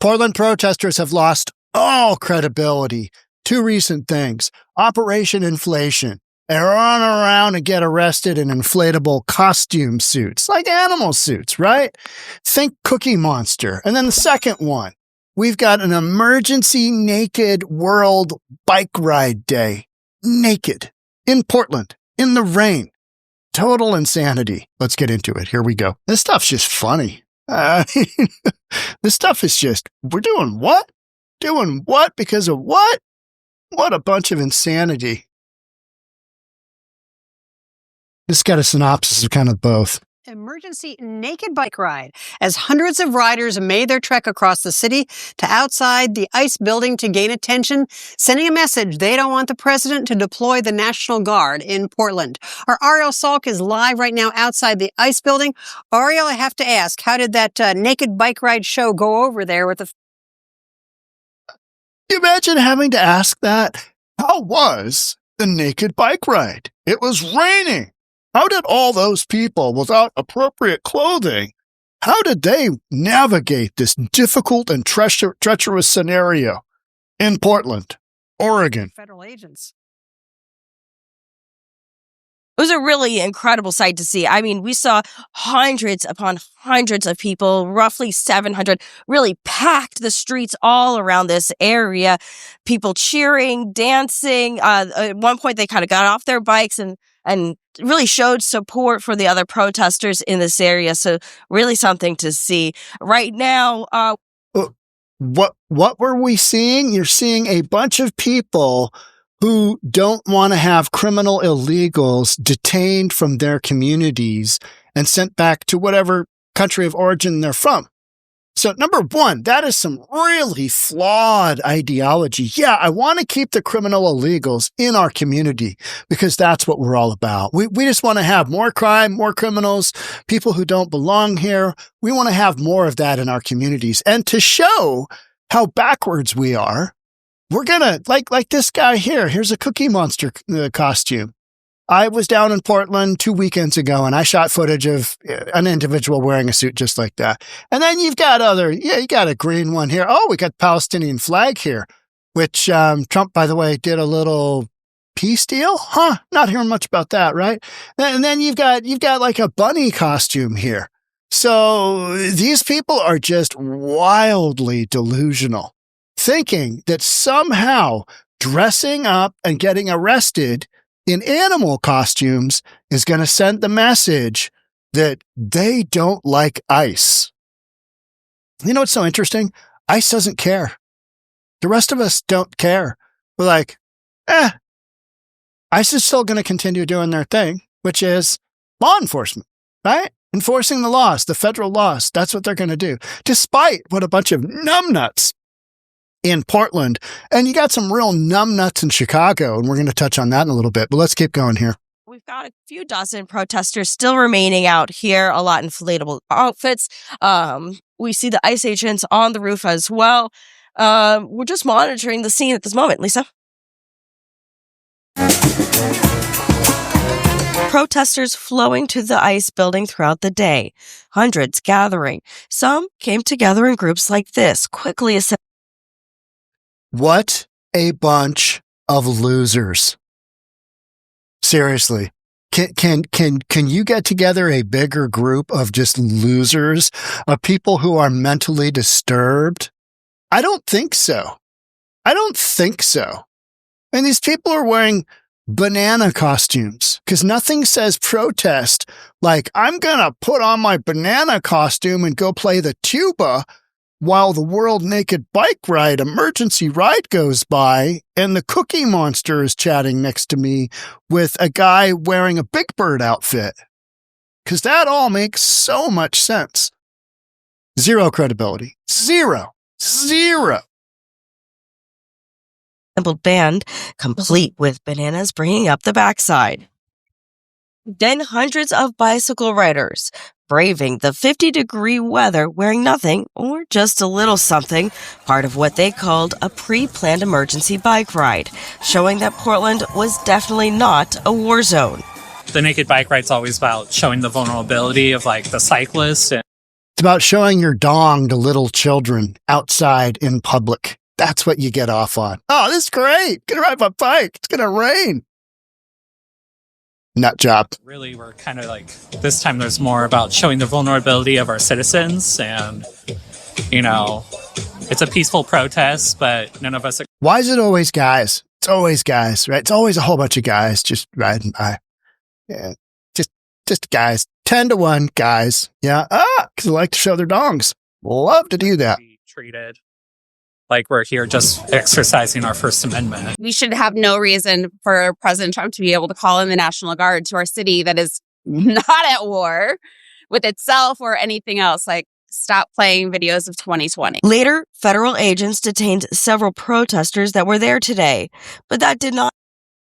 Portland protesters have lost all credibility. Two recent things. Operation Inflation. They run around and get arrested in inflatable costume suits, like animal suits, right? Think Cookie Monster. And then the second one, we've got an emergency naked world bike ride day. Naked. In Portland. In the rain. Total insanity. Let's get into it. Here we go. This stuff's just funny. This stuff is just, we're doing what? Doing what? Because of what? What a bunch of insanity. This got a synopsis of kind of both. Emergency naked bike ride as hundreds of riders made their trek across the city to outside the ICE building to gain attention, sending a message they don't want the president to deploy the National Guard in Portland. Our Ariel Salk is live right now outside the ICE building. Ariel, I have to ask, how did that naked bike ride show go over there with the... Can you imagine having to ask that? How was the naked bike ride? It was raining. How did all those people without appropriate clothing, how did they navigate this difficult and treacherous scenario in Portland, Oregon? Federal agents. It was a really incredible sight to see. I mean, we saw hundreds upon hundreds of people, roughly 700, really packed the streets all around this area. People cheering, dancing. At one point, they kind of got off their bikes and really showed support for the other protesters in this area. So really something to see. Right now, what were we seeing? You're seeing a bunch of people who don't want to have criminal illegals detained from their communities and sent back to whatever country of origin they're from. So number one, that is some really flawed ideology. Yeah, I want to keep the criminal illegals in our community because that's what we're all about. We just want to have more crime, more criminals, people who don't belong here. We want to have more of that in our communities. And to show how backwards we are, we're going to, like this guy here, here's a Cookie Monster costume. I was down in Portland 2 weekends ago and I shot footage of an individual wearing a suit just like that. And then you've got you got a green one here. Oh, we got Palestinian flag here, which Trump, by the way, did a little peace deal. Not hearing much about that, right? And then you've got like a bunny costume here. So these people are just wildly delusional, thinking that somehow dressing up and getting arrested in animal costumes is going to send the message that they don't like ICE. You know what's so interesting? ICE doesn't care. The rest of us don't care. We're like, ICE is still going to continue doing their thing, which is law enforcement, right? Enforcing the laws, the federal laws. That's what they're going to do, despite what a bunch of numbnuts in Portland, and you got some real numbnuts in Chicago, and we're going to touch on that in a little bit, but let's keep going here. We've got a few dozen protesters still remaining out here, a lot in inflatable outfits. We see the ICE agents on the roof as well. We're just monitoring the scene at this moment. Lisa? Protesters flowing to the ICE building throughout the day, hundreds gathering. Some came together in groups like this, quickly assembling. What a bunch of losers. Seriously. Can you get together a bigger group of just losers, of people who are mentally disturbed? I don't think so. And these people are wearing banana costumes because nothing says protest like I'm going to put on my banana costume and go play the tuba while the World Naked Bike Ride emergency ride goes by and the Cookie Monster is chatting next to me with a guy wearing a Big Bird outfit. Because that all makes so much sense. Zero credibility. Zero. Band, complete with bananas bringing up the backside. Then hundreds of bicycle riders braving the 50-degree weather, wearing nothing or just a little something, part of what they called a pre-planned emergency bike ride, showing that Portland was definitely not a war zone. The naked bike ride's always about showing the vulnerability of like the cyclists. And It's about showing your dong to little children outside in public. That's what you get off on. Oh, this is great. Gonna ride my bike. It's gonna rain. Nut job. Really, we're kind of like, this time there's more about showing the vulnerability of our citizens, and, you know, it's a peaceful protest, but none of us. Why is it always guys? It's always guys, right? It's always a whole bunch of guys just riding by. Yeah, just guys. 10-1 guys. Yeah. Because they like to show their dongs. Love to do that. Treated like we're here just exercising our First Amendment. We should have no reason for President Trump to be able to call in the National Guard to our city that is not at war with itself or anything else. Like, stop playing videos of 2020. Later, federal agents detained several protesters that were there today, but that did not.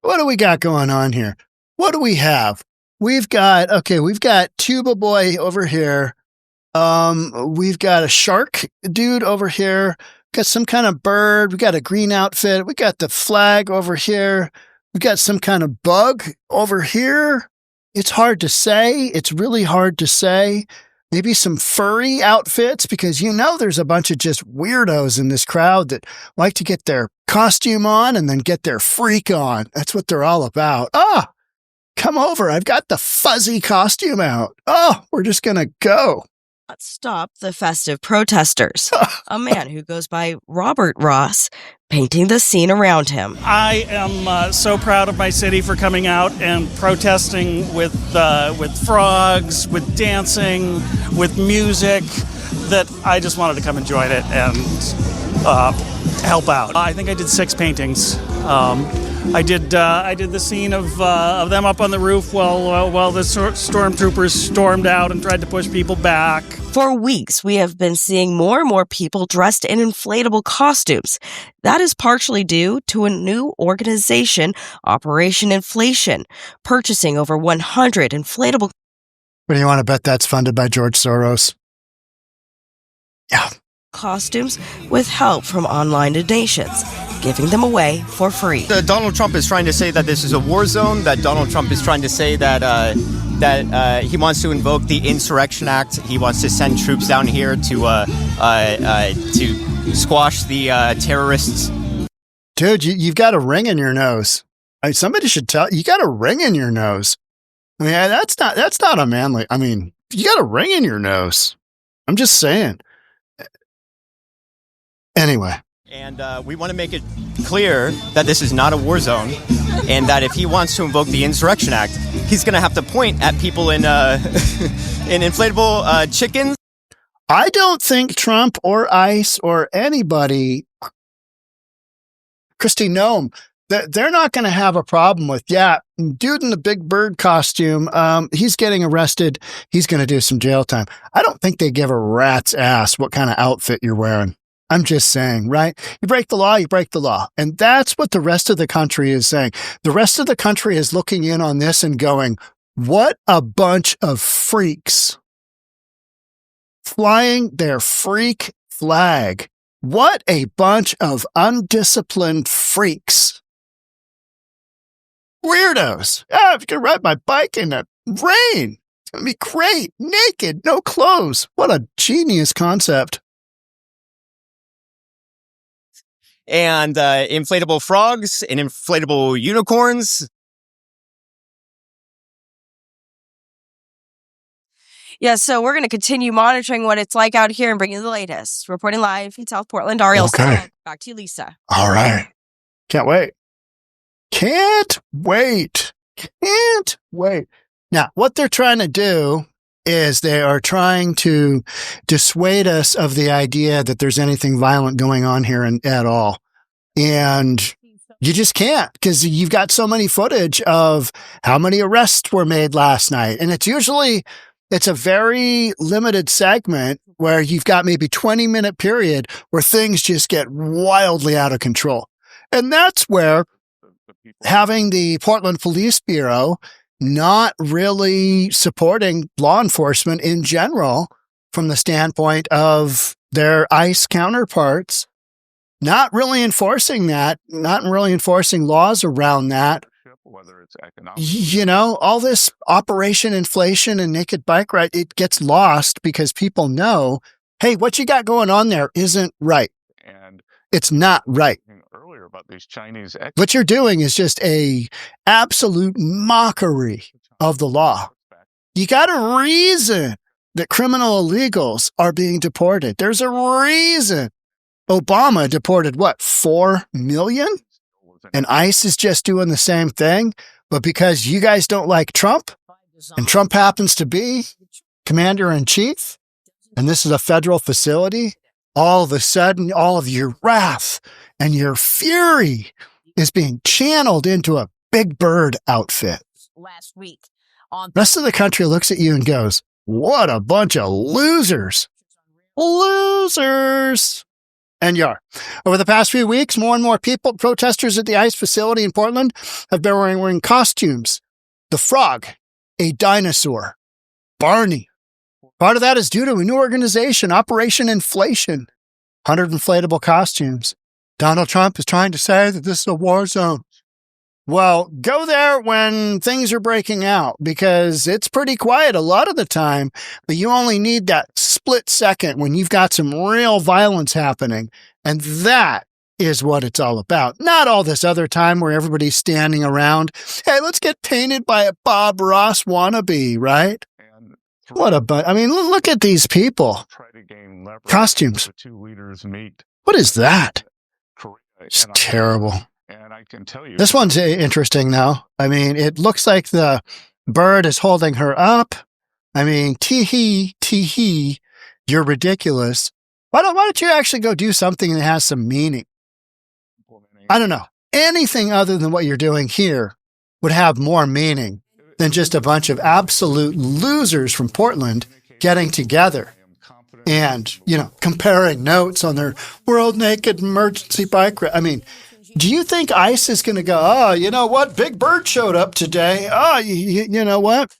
What do we got going on here? What do we have? We've got Tuba Boy over here. We've got a shark dude over here. Got some kind of bird. We got a green outfit. We got the flag over here. We got some kind of bug over here. It's hard to say. It's really hard to say. Maybe some furry outfits, because there's a bunch of just weirdos in this crowd that like to get their costume on and then get their freak on. That's what they're all about. Come over. I've got the fuzzy costume out. We're just going to go. Stop the festive protesters. A man who goes by Robert Ross painting the scene around him. I am so proud of my city for coming out and protesting with frogs, with dancing, with music, that I just wanted to come and join it and help out. I think I did 6 paintings. I did the scene of them up on the roof while the stormtroopers stormed out and tried to push people back. For weeks, we have been seeing more and more people dressed in inflatable costumes. That is partially due to a new organization, Operation Inflation, purchasing over 100 inflatable. What do you want to bet that's funded by George Soros? Yeah. Costumes with help from online donations, giving them away for free. Donald Trump is trying to say that this is a war zone, that Donald Trump is trying to say that he wants to invoke the Insurrection Act. He wants to send troops down here to squash the terrorists. Dude, you've got a ring in your nose. Somebody should tell you got a ring in your nose. I mean, that's not a manly. I mean, you got a ring in your nose. I'm just saying. Anyway. And we want to make it clear that this is not a war zone, and that if he wants to invoke the Insurrection Act, he's going to have to point at people in in inflatable chickens. I don't think Trump or ICE or anybody, Kristi Noem, they're not going to have a problem with, dude in the big bird costume, he's getting arrested. He's going to do some jail time. I don't think they give a rat's ass what kind of outfit you're wearing. I'm just saying, right? You break the law, you break the law. And that's what the rest of the country is saying. The rest of the country is looking in on this and going, what a bunch of freaks flying their freak flag. What a bunch of undisciplined freaks. Weirdos. I'm going to ride my bike in the rain. It's going to be great. Naked, no clothes. What a genius concept. And inflatable frogs and inflatable unicorns. Yeah, so we're going to continue monitoring what it's like out here and bring you the latest. Reporting live in South Portland, Ariel. Okay. Back to you, Lisa. All right. Can't wait. Can't wait. Can't wait. Now, what they're trying to do is they are trying to dissuade us of the idea that there's anything violent going on here at all. And you just can't, because you've got so many footage of how many arrests were made last night. And it's a very limited segment where you've got maybe 20-minute period where things just get wildly out of control. And that's where having the Portland Police Bureau not really supporting law enforcement in general from the standpoint of their ICE counterparts, not really enforcing that, not really enforcing laws around that, whether it's economic. You know, all this Operation Inflation and naked bike ride, it gets lost because people know, hey, what you got going on there isn't right. And It's not right. earlier about these Chinese What you're doing is just a absolute mockery of the law. You got a reason that criminal illegals are being deported. There's a reason Obama deported, 4 million? And ICE is just doing the same thing. But because you guys don't like Trump, and Trump happens to be commander-in-chief, and this is a federal facility, all of a sudden, all of your wrath and your fury is being channeled into a big bird outfit. Last week. Rest of the country looks at you and goes, what a bunch of losers. Losers. And you are. Over the past few weeks, more and more protesters at the ICE facility in Portland have been wearing costumes. The frog, a dinosaur, Barney. Part of that is due to a new organization, Operation Inflation. 100 inflatable costumes. Donald Trump is trying to say that this is a war zone. Well, go there when things are breaking out because it's pretty quiet a lot of the time, but you only need that split second when you've got some real violence happening. And that is what it's all about. Not all this other time where everybody's standing around. Hey, let's get painted by a Bob Ross wannabe, right? I mean, look at these people. Costumes. The two leaders meet. What is that? Korea, It's terrible. And I can tell you, This one's interesting, though. I mean, it looks like the bird is holding her up. I mean, tee-hee, you're ridiculous. Why don't you actually go do something that has some meaning? I don't know. Anything other than what you're doing here would have more meaning than just a bunch of absolute losers from Portland getting together and, comparing notes on their World Naked Emergency Bike Ride. I mean, do you think ICE is going to go, oh, you know what? Big Bird showed up today. Oh, you know what?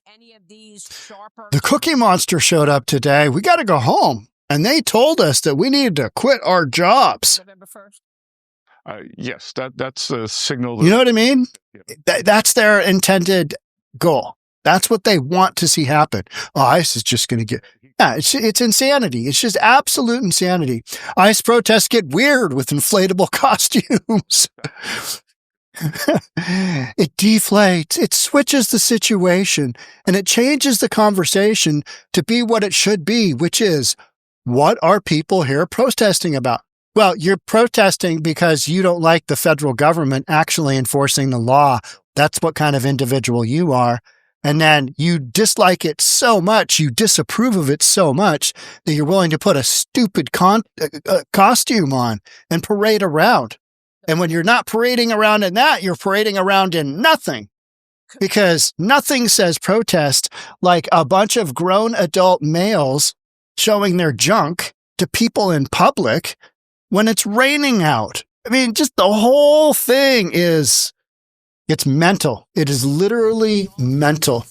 The Cookie Monster showed up today. We got to go home. And they told us that we needed to quit our jobs. yes, that's a signal. You know what I mean? That's their intended goal. That's what they want to see happen. Oh, ICE is just going to get... Yeah, it's insanity. It's just absolute insanity. ICE protests get weird with inflatable costumes. It deflates. It switches the situation, and it changes the conversation to be what it should be, which is, what are people here protesting about? Well, you're protesting because you don't like the federal government actually enforcing the law. That's what kind of individual you are. And then you dislike it so much, you disapprove of it so much that you're willing to put a stupid costume on and parade around. And when you're not parading around in that, you're parading around in nothing. Because nothing says protest like a bunch of grown adult males showing their junk to people in public when it's raining out. I mean, just the whole thing it's mental. It is literally mental.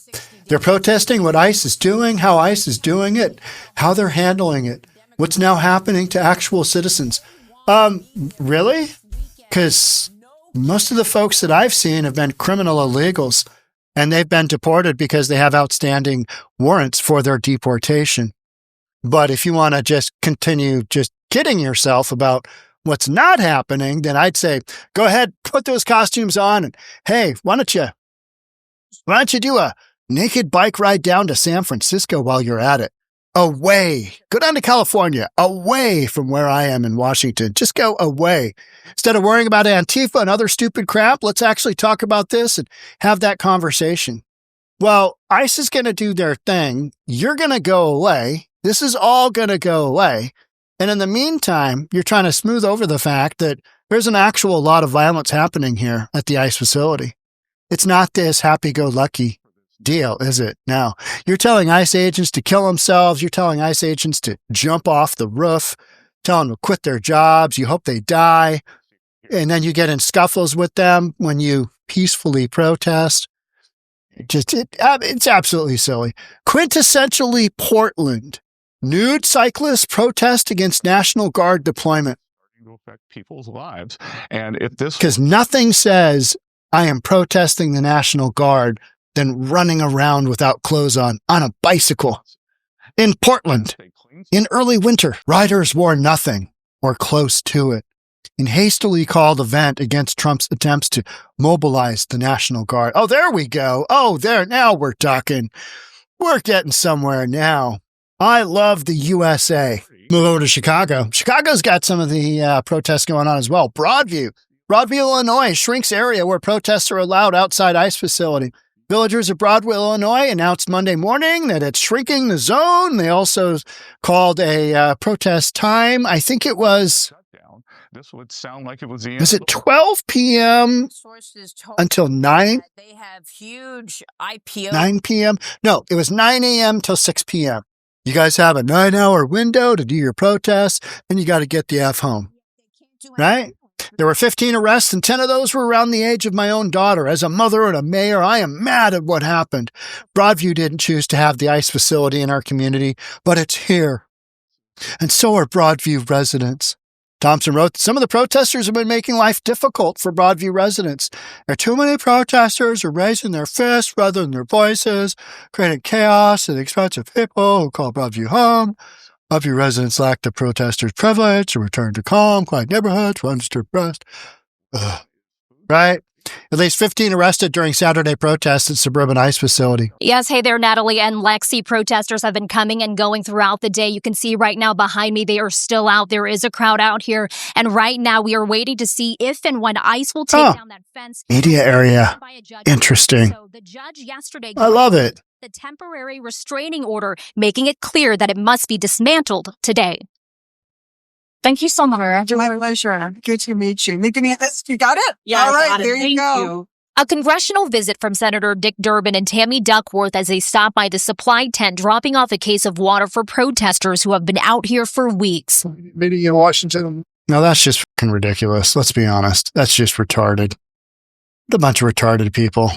They're protesting what ICE is doing, how ICE is doing it, how they're handling it, what's now happening to actual citizens. Really? Because most of the folks that I've seen have been criminal illegals, and they've been deported because they have outstanding warrants for their deportation. But if you want to just continue just kidding yourself about what's not happening, then I'd say, go ahead, put those costumes on. And hey, why don't you do a naked bike ride down to San Francisco while you're at it? Away. Go down to California, away from where I am in Washington. Just go away. Instead of worrying about Antifa and other stupid crap, let's actually talk about this and have that conversation. Well, ICE is going to do their thing. You're going to go away. This is all going to go away. And in the meantime, you're trying to smooth over the fact that there's an actual lot of violence happening here at the ICE facility. It's not this happy-go-lucky deal, is it? No. You're telling ICE agents to kill themselves. You're telling ICE agents to jump off the roof, telling them to quit their jobs. You hope they die. And then you get in scuffles with them when you peacefully protest. It's absolutely silly. Quintessentially Portland. Nude cyclists protest against National Guard deployment. To affect people's lives. And if this... Because nothing says I am protesting the National Guard than running around without clothes on a bicycle. In Portland, in early winter, riders wore nothing or close to it. In hastily called event against Trump's attempts to mobilize the National Guard. Oh, there we go. Oh, there. Now we're talking. We're getting somewhere now. I love the USA. Move over to Chicago. Chicago's got some of the protests going on as well. Broadview, Illinois shrinks area where protests are allowed outside ICE facility. Villagers of Broadview, Illinois announced Monday morning that it's shrinking the zone. They also called a protest time. I think it was... This would sound like it was the Was it 12 p.m. until 9? They have huge IPO. 9 p.m.? No, it was 9 a.m. till 6 p.m. You guys have a 9-hour window to do your protests, and you got to get the F home. Right? There were 15 arrests, and 10 of those were around the age of my own daughter. As a mother and a mayor, I am mad at what happened. Broadview didn't choose to have the ICE facility in our community, but it's here. And so are Broadview residents. Thompson wrote, some of the protesters have been making life difficult for Broadview residents. There are too many protesters who are raising their fists rather than their voices, creating chaos at the expense of people who call Broadview home. Broadview residents lack the protesters' privilege to return to calm, quiet neighborhoods for undisturbed rest. Right? At least 15 arrested during Saturday protests at suburban ICE facility. Yes, hey there, Natalie and Lexi. Protesters have been coming and going throughout the day. You can see right now behind me, they are still out. There is a crowd out here. And right now, we are waiting to see if and when ICE will take down that fence. Media area. Interesting. So the judge yesterday... I love it. The temporary restraining order, making it clear that it must be dismantled today. Thank you so much. My pleasure. Good to meet you. You got it? Yeah, all right, got it. there you go. A congressional visit from Senator Dick Durbin and Tammy Duckworth as they stop by the supply tent, dropping off a case of water for protesters who have been out here for weeks. Meeting in Washington. No, that's just fucking ridiculous. Let's be honest. That's just retarded. A bunch of retarded people.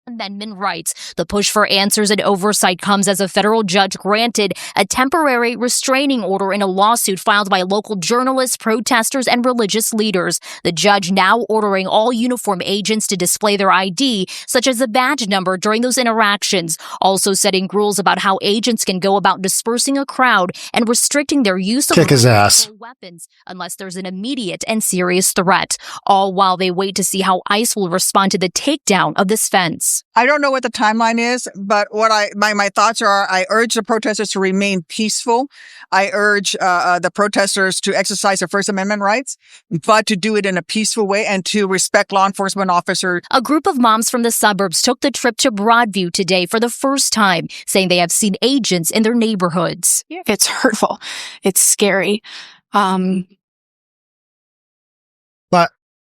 Amendment rights. The push for answers and oversight comes as a federal judge granted a temporary restraining order in a lawsuit filed by local journalists, protesters, and religious leaders. The judge now ordering all uniform agents to display their ID, such as a badge number, during those interactions, also setting rules about how agents can go about dispersing a crowd and restricting their use of weapons unless there's an immediate and serious threat, all while they wait to see how ICE will respond to the takedown of this fence. I don't know what the timeline is, but what my thoughts are, I urge the protesters to remain peaceful. I urge the protesters to exercise their First Amendment rights, but to do it in a peaceful way and to respect law enforcement officers. A group of moms from the suburbs took the trip to Broadview today for the first time, saying they have seen agents in their neighborhoods. It's hurtful. It's scary. But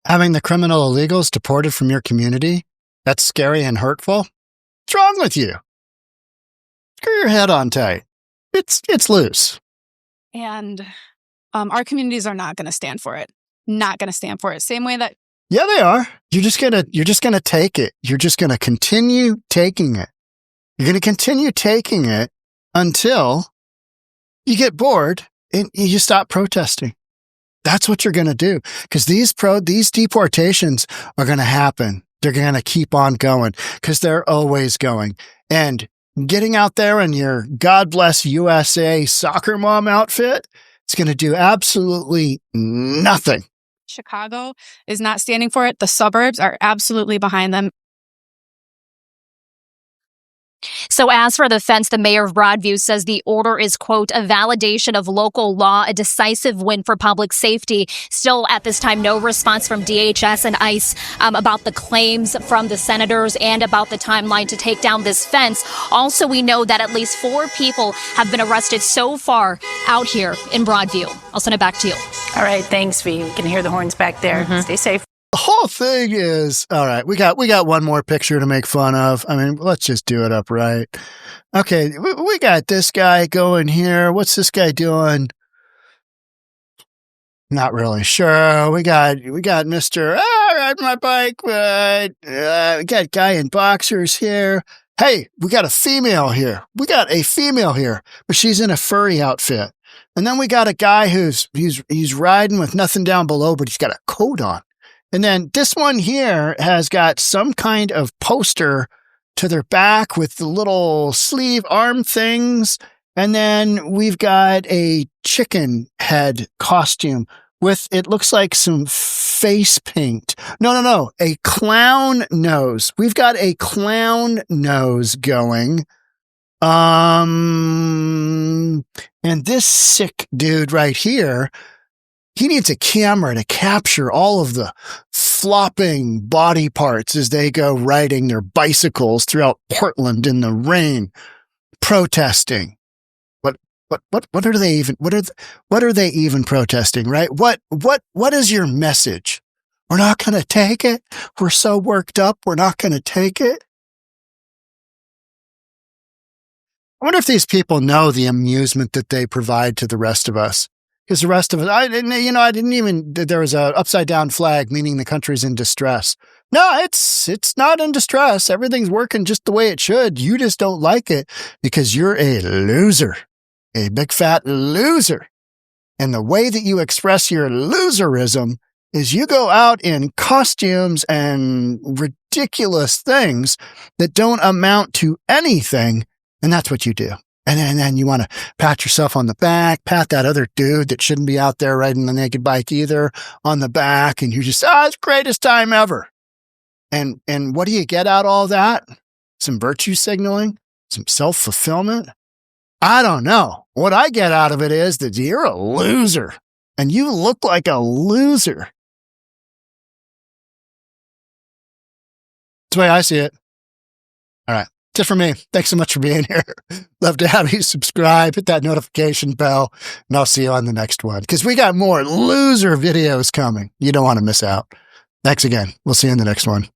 having the criminal illegals deported from your community, that's scary and hurtful? What's wrong with you? Screw your head on tight. It's loose. And our communities are not going to stand for it. Not going to stand for it. Same way that... Yeah, they are. You're just gonna take it. You're just gonna continue taking it. You're gonna continue taking it until you get bored and you stop protesting. That's what you're gonna do. Because these deportations are gonna happen. They're going to keep on going because they're always going. And getting out there in your God Bless USA soccer mom outfit, it's going to do absolutely nothing. Chicago is not standing for it. The suburbs are absolutely behind them. So as for the fence, the mayor of Broadview says the order is, quote, a validation of local law, a decisive win for public safety. Still, at this time, no response from DHS and ICE about the claims from the senators and about the timeline to take down this fence. Also, we know that at least 4 people have been arrested so far out here in Broadview. I'll send it back to you. All right. Thanks, V. We can hear the horns back there. Mm-hmm. Stay safe. The whole thing is, all right, we got one more picture to make fun of. I mean, let's just do it upright. Okay, we got this guy going here. What's this guy doing? Not really sure. We got Mr. Ride my bike. We got guy in boxers here. Hey, we got a female here. But she's in a furry outfit. And then we got a guy he's riding with nothing down below, but he's got a coat on. And then this one here has got some kind of poster to their back with the little sleeve arm things. And then we've got a chicken head costume with, it looks like some face paint. No, a clown nose. We've got a clown nose going. And this sick dude right here, he needs a camera to capture all of the flopping body parts as they go riding their bicycles throughout Portland in the rain, protesting. What are they even protesting, right? What is your message? We're not going to take it. We're so worked up. We're not going to take it. I wonder if these people know the amusement that they provide to the rest of us. Because the rest of us, there was a upside down flag, meaning the country's in distress. No, it's not in distress. Everything's working just the way it should. You just don't like it because you're a loser, a big fat loser. And the way that you express your loserism is you go out in costumes and ridiculous things that don't amount to anything. And that's what you do. And then you want to pat yourself on the back, pat that other dude that shouldn't be out there riding the naked bike either on the back. And you just, it's the greatest time ever. And what do you get out of all that? Some virtue signaling, some self-fulfillment. I don't know. What I get out of it is that you're a loser and you look like a loser. That's the way I see it. All right. That's it for me. Thanks so much for being here. Love to have you subscribe, hit that notification bell, and I'll see you on the next one because we got more loser videos coming. You don't want to miss out. Thanks again. We'll see you in the next one.